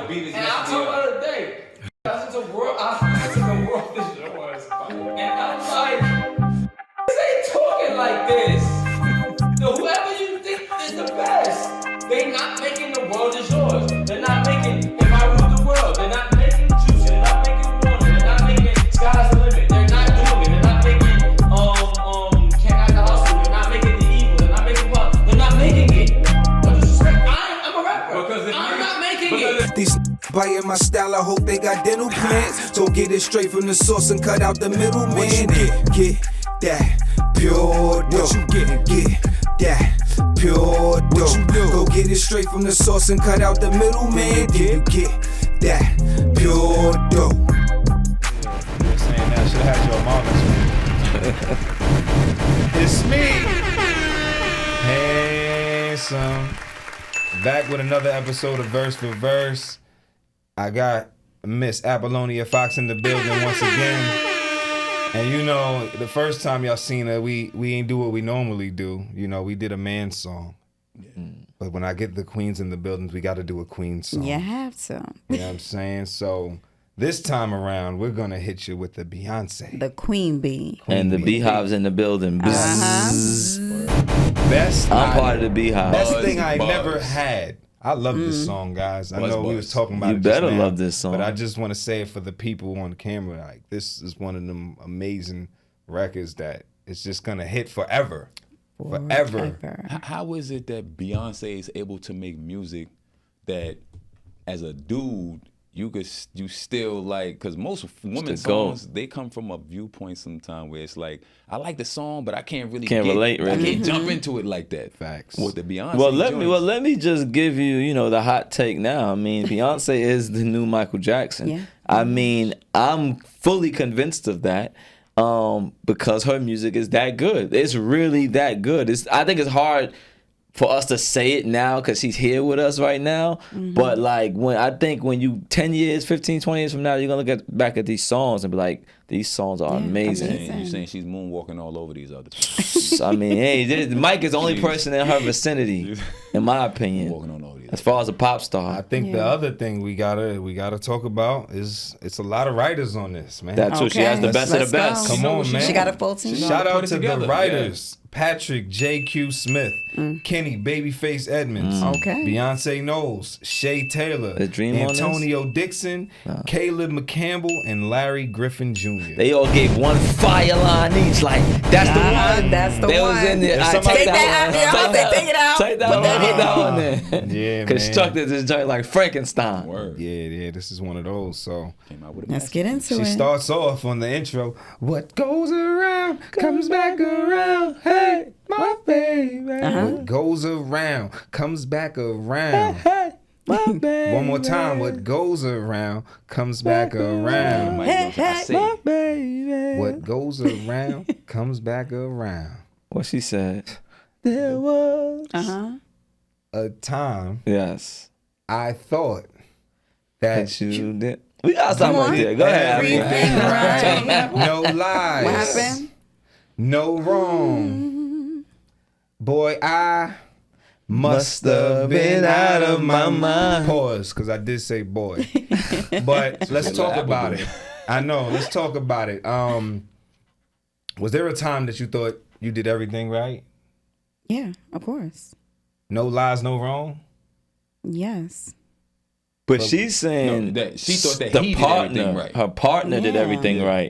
beat is and I'm talking about the day. I listen to the world is yours. And I'm like, this ain't talking like this. So whoever you think is the best, they not making the world is yours. They're not making If I Rule the World. They're not making Juicy. They're not making Warner. They're not making Sky's the Limit. They're not doing it. They're not making Can't Act the Hustle. They're not making The Evil. They're not making Pop. They're not making it. No disrespect. I'm a rapper. I'm not making it. These buying my style, I hope they got dental plans. So get it straight from the source and cut out the middleman. Get that pure dough. Get that pure dough. Go get it straight from the source and cut out the middleman. Then you get that pure dough. You were saying that should have had your moments. It's me, Handsome, back with another episode of Verse for Verse. I got Miss Apollonia Foxx in the building once again. And you know, the first time y'all seen her, we ain't do what we normally do. You know, we did a man song. But when I get the queens in the buildings, we got to do a queen song. You have to. You know what I'm saying? So this time around, we're going to hit you with the Beyoncé. The Queen Bee. And the Beehive's in the building. Best. I'm part of the Beehive. Best thing I never had. I love this song, guys. I know we was talking about it. You better just now, love this song. But I just want to say it for the people on camera. Like, this is one of them amazing records that it's just gonna hit forever. Forever. How is it that Beyonce is able to make music that, as a dude, you still like? Because most women's songs, they come from a viewpoint sometimes where it's like, I like the song, but I can't relate. I can't jump into it like that. Facts. With the Beyonce. Well, let me just give you, the hot take now. I mean, Beyonce is the new Michael Jackson. Yeah. I mean, I'm fully convinced of that. Because her music is that good. It's really that good. I think it's hard for us to say it now because she's here with us right now. Mm-hmm. But like when you 10 years, 15, 20 years from now, you're going to look back at these songs and be like, these songs are amazing. You're saying she's moonwalking all over these others. I mean, hey, Mike is the only person in her vicinity, in my opinion, walking on all these as far as a pop star. I think the other thing we gotta talk about is it's a lot of writers on this, man. That's what she has, the best of the best. Come on, man. She got a full team. Shout out to the writers. Patrick J.Q. Smith, Kenny Babyface Edmonds, Beyonce Knowles, Shay Taylor, Antonio Dixon, Caleb McCampbell, and Larry Griffin Jr. They all gave one fire line each. Like, that's the one. That's the they one. Was in there. Take that out. Take it out. Take that one. Put that one there. Yeah, man. Constructed this joint like Frankenstein. Word. Yeah. This is one of those. So let's get into it. She starts off on the intro. What goes around comes back around. Hey, my baby. What goes around comes back around. Hey, my baby. One more time. What goes around comes back around. Hey, my baby. What goes around comes back around. What she said? There was a time. Yes. I thought that you did. We got something right there. Go ahead. Right. No lies. What happened? No wrong. Boy, I must have been out of my mind. Pause, because I did say boy. But let's talk about it. I know. Let's talk about it. Was there a time that you thought you did everything right? Yeah, of course. No lies, no wrong? Yes. But she's saying that she thought that the he partner, did everything right. Her partner did everything right.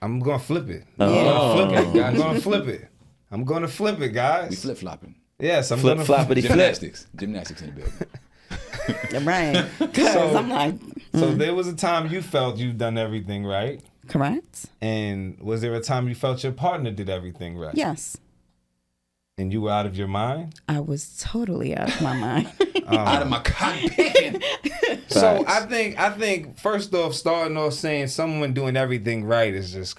I'm going to flip it. Oh. I'm going to flip it. I'm going to flip it, guys. We flip-flopping. Yes, I'm flip going to floppity Gymnastics in the building. Right. Because I'm like... So there was a time you felt you've done everything right. Correct. And was there a time you felt your partner did everything right? Yes. And you were out of your mind? I was totally out of my mind. Out of my cotton picking. So I think first off, starting off saying someone doing everything right is just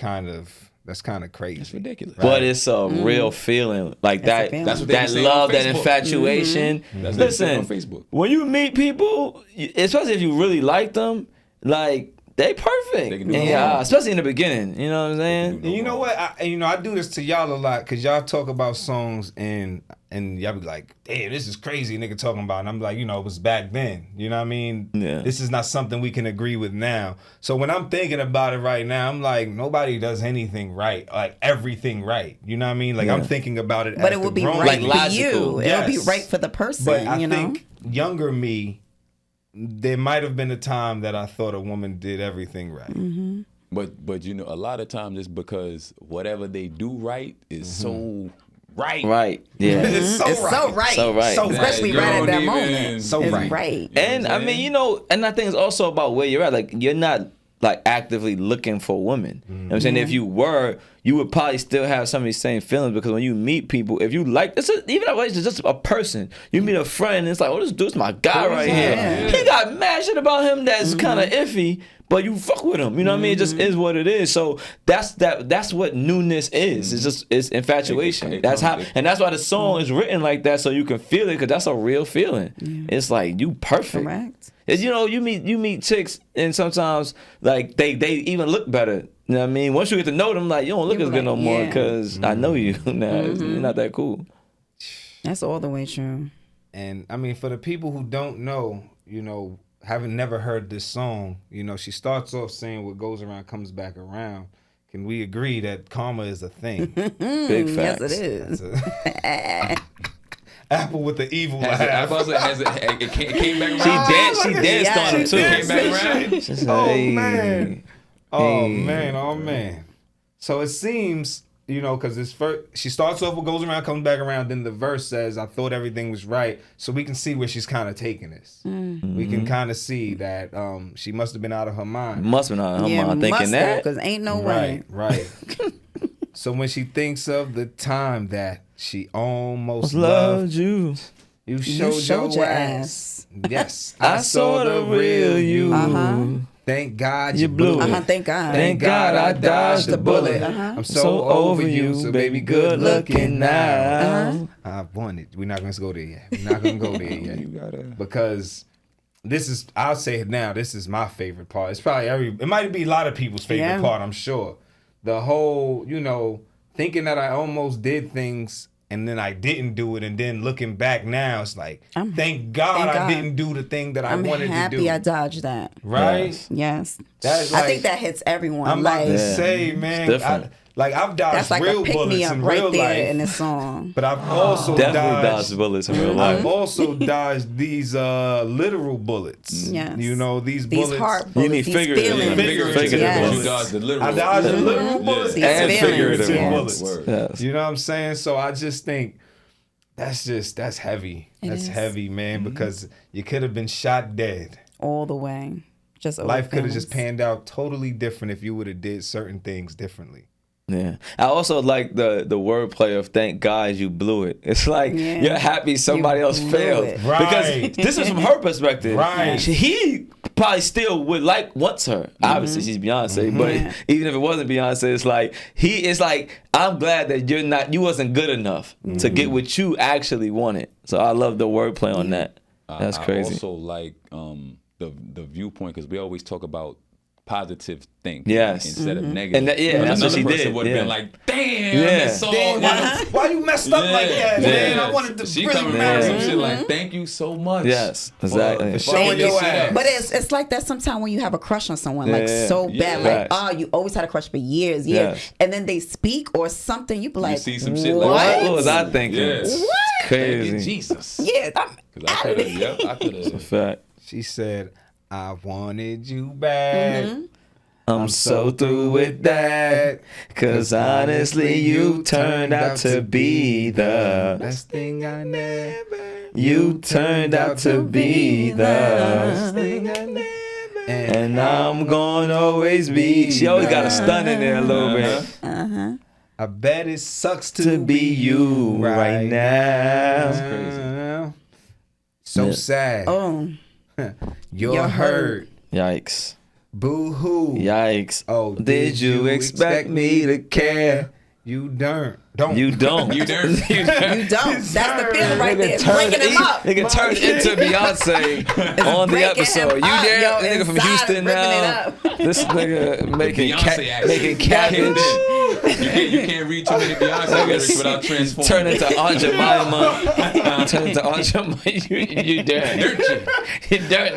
that's kind of crazy. It's ridiculous. Right? But it's a real feeling. Like that's That's what that love, that infatuation. That's Listen, on Facebook. when you meet people, especially if you really like them, like, they perfect. They can do especially in the beginning. You know what I'm saying? And you know what? I do this to y'all a lot because y'all talk about songs and And y'all be like, damn, this is crazy, nigga talking about. And I'm like, you know, it was back then. You know what I mean? Yeah. This is not something we can agree with now. So when I'm thinking about it right now, I'm like, nobody does anything right, like everything right. You know what I mean? Like I'm thinking about it. But as it would the be grown right me. for logical. you. It'll be Yes. right for the person, But I you know? think younger me, there might have been a time that I thought a woman did everything right. Mm-hmm. But you know, a lot of times it's because whatever they do right is so right. Right. Yeah. It's so It's right. so right. So right. So Especially You right at don't that even- moment. So It's right. right. And I mean, you know, and I think it's also about where you're at. Like, you're not like actively looking for women. You know what I'm saying? If you were, you would probably still have some of these same feelings, because when you meet people, if you like, even if it's just a person, you meet a friend, and it's like, oh, this dude's my guy right here. He got mad shit about him that's kind of iffy, but you fuck with him. You know what I mean? It just is what it is. So that's what newness is. It's infatuation. That's how, and that's why the song is written like that, so you can feel it, because that's a real feeling. It's like, you perfect. Correct. It's, you know, you meet chicks, and sometimes like they even look better. You know what I mean? Once you get to know them, like, you don't look You as good no like, more, yeah. because I know you now. You're not that cool. That's all the way true. And I mean, for the people who don't know, you know, haven't never heard this song, you know, she starts off saying what goes around comes back around. Can we agree that karma is a thing? Big facts. Yes, it is. Apple with the evil Has it, I laugh. was like, it came back around. She danced on him too. Came back around. She's Oh like, man. Oh man. Oh man. So it seems, you know, because this first, she starts off with goes around, comes back around. Then the verse says, "I thought everything was right." So we can see where she's kind of taking this. We can kind of see that she must have been out of her mind. Must have been on her mind thinking that. because ain't no way. Right. So when she thinks of the time that she almost Loved loved, you. you You showed your ass. Yes, I saw the real you. Thank God you blew it. Thank God. Thank God I dodged the bullet. I'm so over you, so baby, good looking now. I want it. We're not gonna go there yet. We're not gonna go there yet. You gotta. Because this is, I'll say it now, this is my favorite part. It's probably it might be a lot of people's favorite part, I'm sure. The whole, you know, thinking that I almost did things and then I didn't do it, and then looking back now, it's like, thank God I didn't do the thing that I wanted to do. I'm happy I dodged that. Right? Yes. That's I like, think that hits everyone. I'm about like, to say, man, different. I've dodged that's like real a pick bullets me up in right real there life, in this song. but I've also Definitely dodged dodged bullets in real life. I've also dodged these literal bullets. Yes. You know, these These bullets. heart You bullets, need these figurative. feelings. Figurative Yes. bullets. You dodged the literal. I dodged the literal bullets These And feelings, figurative yes. bullets. Word. Yes. You know what I'm saying? So I just think that's heavy. That's is. heavy, man, because you could have been shot dead. All the way. Just Life could have just feelings. panned out totally different if you would have did certain things differently. Yeah, I also like the wordplay of "thank God you blew it." It's like Yeah. you're happy somebody You else blew failed, it. Right. because this is from her perspective. Right. He probably still wants her. Obviously, she's Beyonce, but Yeah. even if it wasn't Beyonce, it's like I'm glad that you wasn't good enough to get what you actually wanted. So I love the wordplay on that. That's crazy. I also like the viewpoint, because we always talk about positive thinking Yes. instead of negative. And that's Another what she person did. would have Yeah. been like, "Damn, Yeah. this song." Damn, why you messed up like that, man? I wanted to She really coming marry around some you. shit like, "Thank you so much." Yes, exactly. For showing fucking your this shit ass. up. But it's like that sometimes when you have a crush on someone, like Yeah. so Yeah. bad, like, Facts. oh, you always had a crush for years, Yes. and then they speak or something, you be like, see some shit what? like What was I thinking? Yes. What? Crazy. Thank you, Jesus. Yeah, I'm 'Cause I out could of have. here. Yep, I could have. Fact. She said, I wanted you back. I'm so through with that, 'cause honestly you turned out to be the best thing I never. You turned out to be the best thing I never. and I'm gonna always be. She always got a stun in there a little bit. I bet it sucks To be you right now. That's crazy. So Yeah. sad. Oh, You're hurt. Yikes. Boo hoo. Yikes. Oh, Did you expect me to care? You don't. You don't. You dare? you don't. That's the feeling right there. It's Turn breaking it- him up. Nigga turned into Beyonce on the breaking episode. him You up, there? yo, Nigga from inside, Houston ripping it now. up. This nigga making Beyonce accent. making cabbage. You can't read too many Beyonce lyrics without transforming. Turn into Aunt Jemima. Turn into Aunt Jemima. You dirt. You dirt.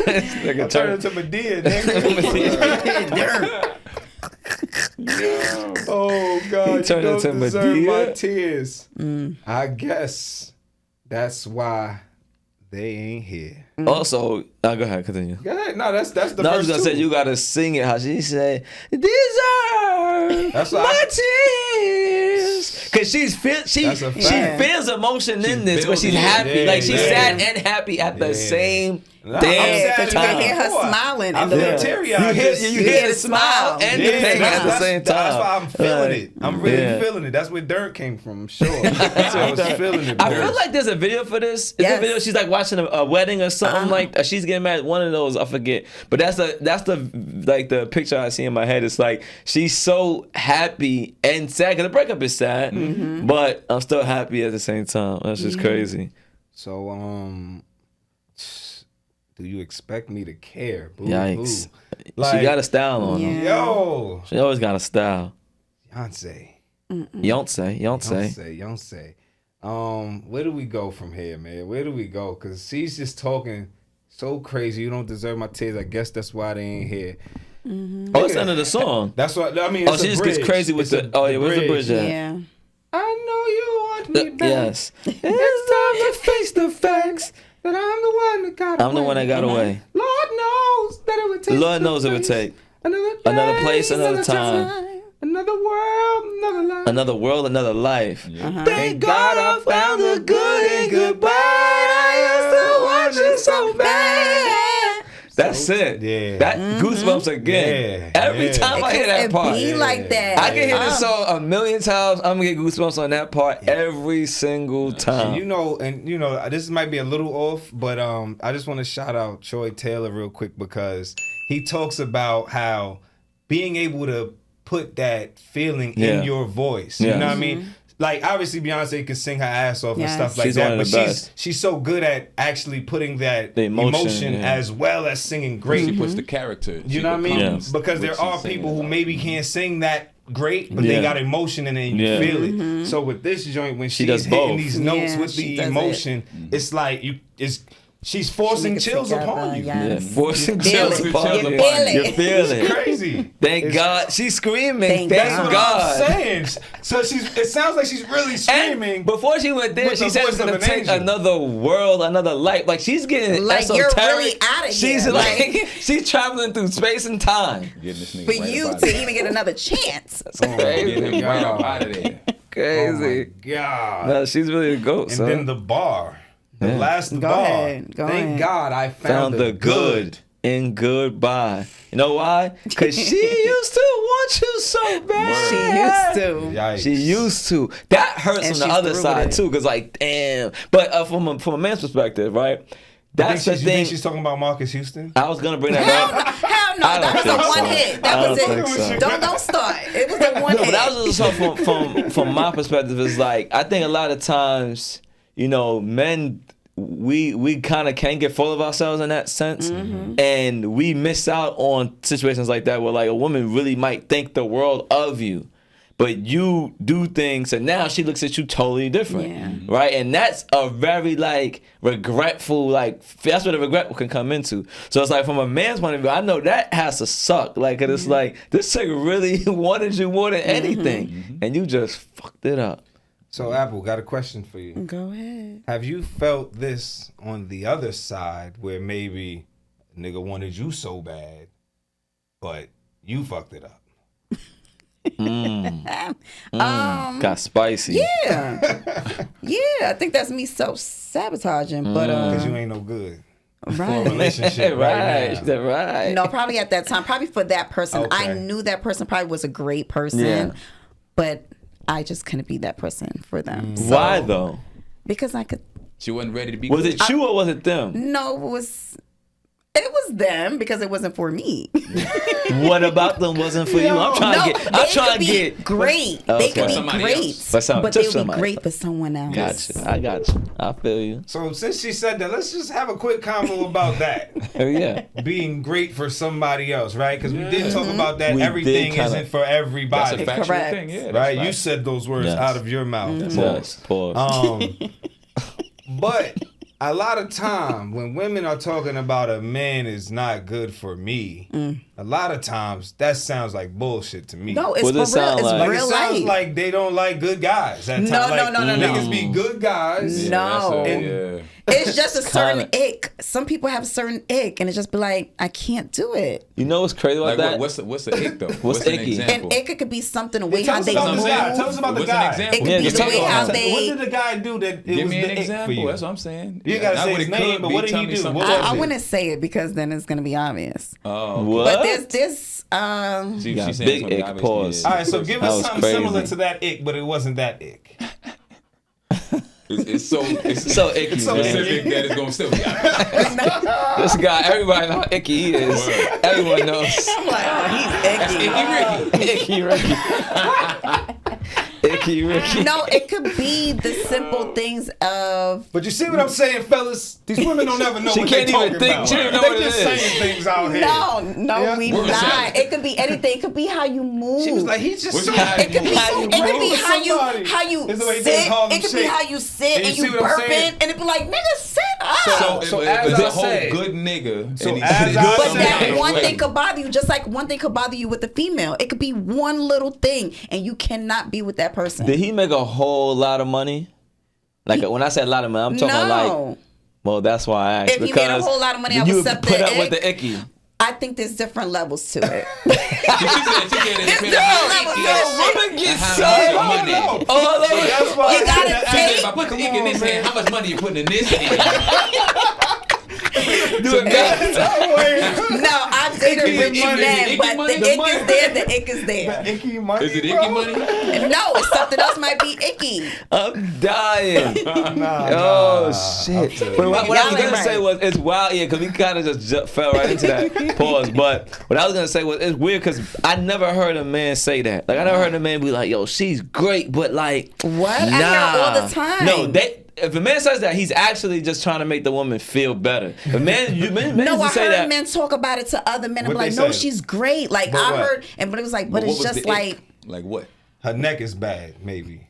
I turn into Medea, nigga. Oh God, Turn you into don't deserve Medea? my tears. I guess that's why they ain't here. Also, go ahead, continue. Go ahead. No, that's the No, I was first gonna two. say you gotta sing it how she said, "Deserve That's what my tears," because she That's a she fact. feels emotion in this, but she's building it. happy, Yeah, like she's yeah. sad and happy at the same Nah, I'm damn sad because you can time. hear her before. smiling. I in the feel lyrics. teary-eyed. You hear the smile and the pain at the same time. That's why I'm feeling it. I'm really Yeah. feeling it. That's where Dirt came from, I'm sure. I was feeling it. I bro. feel like there's a video for this. Is Yes. a video? She's like watching a wedding or something like that. She's getting married. One of those, I forget. But that's the picture I see in my head. It's like she's so happy and sad because the breakup is sad, but I'm still happy at the same time. That's just crazy. So, do you expect me to care? Boo, Yikes. boo. She got a style on her. Yeah. Yo, She always got a style. Beyonce. Beyonce. Where do we go from here, man? Where do we go? Cause she's just talking so crazy. You don't deserve my tears. I guess that's why they ain't here. Oh, it's under the song. That's what I mean. Oh, It's she a just gets bridge. crazy with It's the. Oh yeah, where's the bridge at? Yeah. I know you want me back. Yes. It's time to face the facts. That I'm the one that got away. I'm the one that got away. Lord knows that it would take. Lord knows it would take another place, another time, another world, another life. another world, another life. Thank God I found the good in goodbye. I used to want you so bad. That's it. Yeah. That goosebumps again. Yeah, Every yeah. time I hear that It part. be like that. I can hear this song a million times. I'm gonna get goosebumps on that part every single time. And you know, this might be a little off, but I just want to shout out Troy Taylor real quick because he talks about how being able to put that feeling Yeah. in your voice. Yeah. You know what I mean? Like obviously Beyonce can sing her ass off Yes. and stuff like She's that, one of but the best. she's so good at actually putting that The emotion, emotion yeah. as well as singing great. She puts the character. You know what I mean? Yeah. Because there are people who maybe can't sing that great, but Yeah. they got emotion in it and you Yeah. feel it. So with this joint, when she's does hitting both. these notes Yeah, with she the does emotion, it's like she's forcing Make it chills together, upon you. yeah. Yeah, forcing feel chills it. upon You you. feel it. You feel It's it. crazy. Thank It's- God. She's screaming. Thank Thank That's what God. I'm saying. So it sounds like she's really screaming. And before she went there, with she the said voice it's gonna of an take angel. another world, another life. Like she's getting Like, you're esoteric. really outta She's here. like she's traveling through space and time. Getting this nigga For right you up out to of there. even get another chance. Crazy. Getting him right up out of there. Oh Crazy. my God. No, she's really a goat. And son. then the bar. The Yeah. last Go bar. ahead, go Thank ahead. God I found the good in goodbye. You know why? Because she used to want you so bad. She used to. Yikes. She used to. That hurts And from the she's other through side with it. too, because like, damn. But from a man's perspective, right? That's the You think thing. she's talking about Marcus Houston? I was gonna bring that Hell, up. hell no. I don't That was a think so. one hit. That I was don't it. think so. Don't start. It was a one No, hit. but that was just from my perspective. Is like I think a lot of times, you know, men we kind of can get full of ourselves in that sense, and we miss out on situations like that where like a woman really might think the world of you. But you do things, and now she looks at you totally different, Yeah. right? And that's a very like regretful, like that's where the regret can come into. So it's like from a man's point of view, I know that has to suck. Like 'cause it's like this chick really wanted you more than anything, and you just fucked it up. So Apple, got a question for you. Go ahead. Have you felt this on the other side where maybe a nigga wanted you so bad, but you fucked it up? Got spicy. Yeah. Yeah. I think that's me self-sabotaging. But Because you ain't no good for a right. relationship right, right she now. said right. No, probably at that time. Probably for that person. I Okay. knew that person probably was a great person. Yeah. But I just couldn't be that person for them. So- Why though? Because I could. She wasn't ready to be Was good. it you or was it them? No, it was. It was them because it wasn't for me. What about them wasn't for you? I'm trying to get great. Okay. They could be somebody great, else. but they would be great for someone else. Gotcha. I got you. I feel you. So since she said that, let's just have a quick convo about that. Oh yeah. Being great for somebody else, right? Because we did talk about that. We Everything did kinda- isn't for everybody. That's a factual Correct. thing. Yeah, Right? that's You said those words Yes. out of your mouth. Yes. Pause. But a lot of time when women are talking about a man is not good for me, a lot of times that sounds like bullshit to me. No, it's What for does it real. sound It's like? Like real it sounds life. like they don't like good guys. At No, times. no, Like, no, no, no. Niggas be good guys. No. yeah. It's just a certain kinda- ick. Some people have a certain ick, and it just be like, I can't do it. You know what's crazy about Like that? what's the ick though? What's an icky? example? And ick could be something the way Tell how us they about move. the guy. Tell us about the What's guy. an example? It could Yeah, be just the talk way about how it. they. What did the guy do that it Give was me the an ick for example. you? That's what I'm saying. You gotta Not say what his it name, could but be, what did tell he me do? something What else. was I it? wouldn't say it because then it's gonna be obvious. Oh, What? But there's this. She got saying big something ick, obvious, pause. yeah. All right, so give That us was something crazy. similar to that ick, but it wasn't that ick. It's it's So icky, so man. specific that it's gonna still be obvious. This guy, everybody know how icky he is. Word. Everyone knows. I'm like, oh, he's icky. Icky Ricky. Icky Ricky. No, it could be the simple things of. But you see what I'm saying, fellas? These women don't ever know She what can't they're even talking think. about. She don't even know they what it just is. saying things out here. No, Yeah. we We're not. saying- It could be anything. It could be how you move. She was like, he's just What's so that? It could be, How it could be how Somebody. you It's the way they sit. call them It could be shit. how you sit And and you you see what I'm burping, saying? and it be like, nigga, sit up. So if as it's I a whole said- good nigga, So and he as sits I down But said- that and one wait. thing could bother you, just like one thing could bother you with the female. It could be one little thing, and you cannot be with that person. Did he make a whole lot of money? Like when I said a lot of money, I'm talking like. Well, that's why I asked. If he because made a whole lot of money, I you would accept put the up with ick. the icky. I think there's different levels to it. She said it depends on how different icky levels. that Woman shit get and how so- much I money. don't know. Oh, That's why You gotta She said, take. if I put the ick in this hand, how much money you putting in this hand? No, I've dated Icky rich money. men, Icky but money? the The ick money? is there. The ick is there. Icky money, Is it icky bro? money? No, it's something else might be icky. I'm dying. Nah, Oh shit! But what I was Y'all ain't gonna say right. was it's wild, yeah, because we kind of just fell right into that pause. But what I was gonna say was it's weird because I never heard a man say that. Like I never heard a man be like, "Yo, she's great," but like, What? I Nah. hear all the time. No, if a man says that, he's actually just trying to make the woman feel better. If men No, used I to say heard that. men talk about it to other men. I'm What like, they no, say? she's great. Like But I what? heard, but it was like, but What it's was just the ick? like, Like what? Her neck is bad, maybe.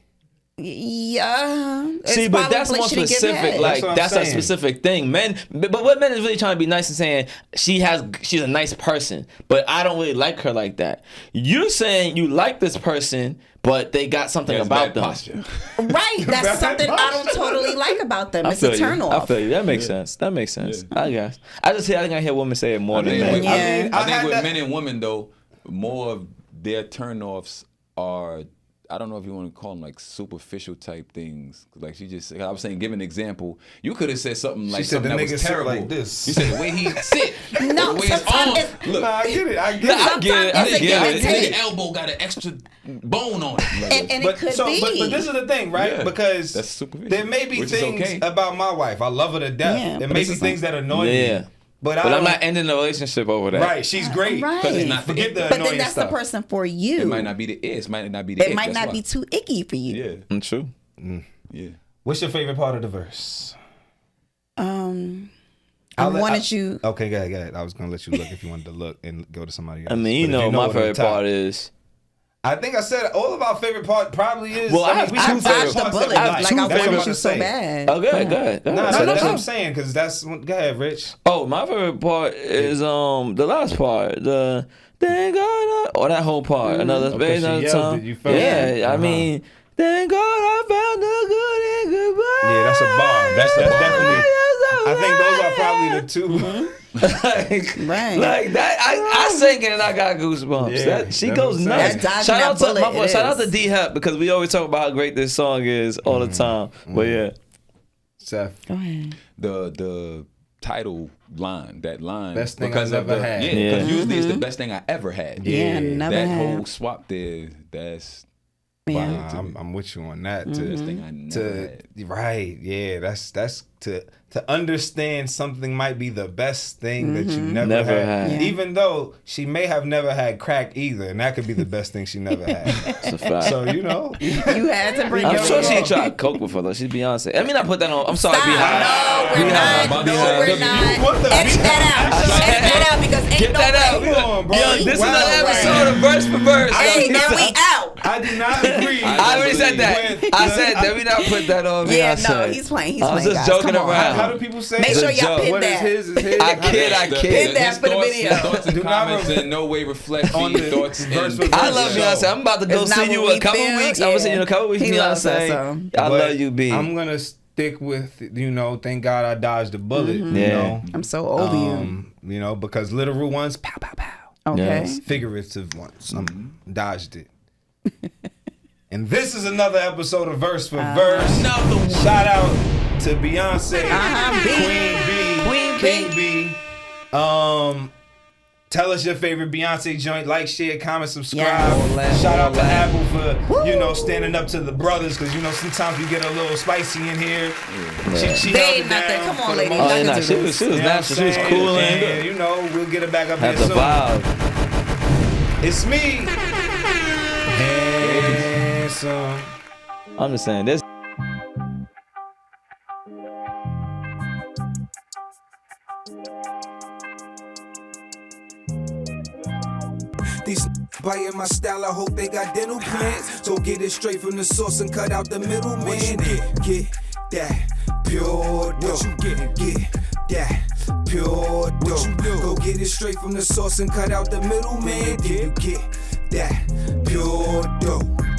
yeah. It's See, but probably that's a place more she didn't give specific. head. Like That's what I'm that's a saying. specific thing. Men, but what men is really trying to be nice and saying she's a nice person, but I don't really like her like that. You're saying you like this person, but they got something That's about bad them. posture. Right, that's Bad something I don't posture. totally like about them. I It's a feel turn you. off. I feel you. That makes sense. That makes sense. I guess. I think I hear women say it more I than think, men. with, Yeah. I think I had with that- men and women though, more of their turnoffs are, I don't know if you want to call them like superficial type things. Like she just, I was saying, give an example. You could have said something like said something the that nigga was sit terrible. like this. You said the way he sit. No, the way his sometimes arm. it's- Look, Nah, I get it. I get Nah, it. I get it. I Sometimes it's a get give it. and his take. elbow got an extra bone on it. And it could be. But this is the thing, right? Yeah, because that's superficial, there may be which is things okay. about my wife. I love her to death. Yeah, there but may this be is things that annoy Yeah. me. But But I I'm don't, not ending the relationship over that. right. She's great. Right. Because it's not the Forget ick. the But annoying then that's stuff. the person for you. It might not be the it might not be the It ick, might that's not why. be too icky for you. Yeah, True. yeah. What's your favorite part of the verse? I I'll let- wanted you. Okay, go ahead. I was gonna let you look if you wanted to look and go to somebody else. I mean, you But if know, my what on favorite top- part is. I think I said all of our favorite part probably is. Well, I have we two have I favorite dodged the parts that we bullet. I have Like two I That's what I'm wanted about you to so say. bad. Oh, good, good. No, So that's that's what I'm it. saying because that's what. Go ahead, Rich. Oh, my favorite part is the last part, the thank God, or that whole part. Another Okay, space, she another yelled time. it, you felt Yeah, it. I mean, thank God I found the good and goodbye. Yeah, that's a bar. That's definitely. I think those are probably the two. like, Right. like that. I sang it and I got goosebumps. Yeah, That, she that's goes what I'm saying. nuts. That Shout out to dodging that bullet, shout out it to is. D Hep because we always talk about how great this song is all the time. But yeah, Seth. Go ahead. The title line, that line, Best thing because I of never the, had. Yeah, because Yeah. usually it's the best thing I ever had. Yeah, never that had. whole swap there, that's Yeah. I'm with you on that. Best thing I never had. Right, yeah, that's to understand something might be the best thing that you never had. Yeah. Even though she may have never had crack either, and that could be the best thing she never had. It's a fact. So you know, You had to bring I'm your sure she own. tried coke before though. She's Beyonce. I mean, I put that on. I'm sorry, Stop. Beehive. No, we're Beehive. not. Beehive. No, we're not. Edit that out. Edit that out because ain't Get no that out. way. Come on, bro. Yo, this is Wow. another episode of Verse for Verse. Hey, and we out. I do not agree. I already said that. with I the- said that we not put that on Yeah, Beyonce. no, he's playing. He's I was playing, just guys. joking Come on. around. How do people say? Make it? sure a y'all joke. pin What is that. his? Is his? I kid. Pin that for the video. His thoughts and Do not comments in no way reflect on the the thoughts verse and for I verse love show. Beyonce. I'm about to go It's not see you what a we couple feel. weeks. I'm gonna see you in a couple weeks. He loves that Beyonce. song. I But love you, B. I'm gonna stick with thank God I dodged the bullet. You Yeah. know, I'm so over you. you know, because literal ones, pow pow pow. Okay. Yes. Figurative ones, dodged it. And this is another episode of Verse for Verse. Another one. Shout out to Beyonce, B. Queen Queen B. Tell us your favorite Beyonce joint. Like, share, comment, subscribe. Yeah. Shout out to Apple for standing up to the brothers, because sometimes we get a little spicy in here. She They held ain't it nothing. down Come on, for the lady. most Oh, Y'all yeah, can nah, do she this. was You know what I'm natural. She was saying? cool And, and we'll get it back up had here the soon. vibe. It's me. Handsome. I'm just saying this. These biting my style, I hope they got dental plans. So get it straight from the source and cut out the middleman. Get that pure dough. Get that pure dough. Go get it straight from the source and cut out the middleman. Get that pure dough.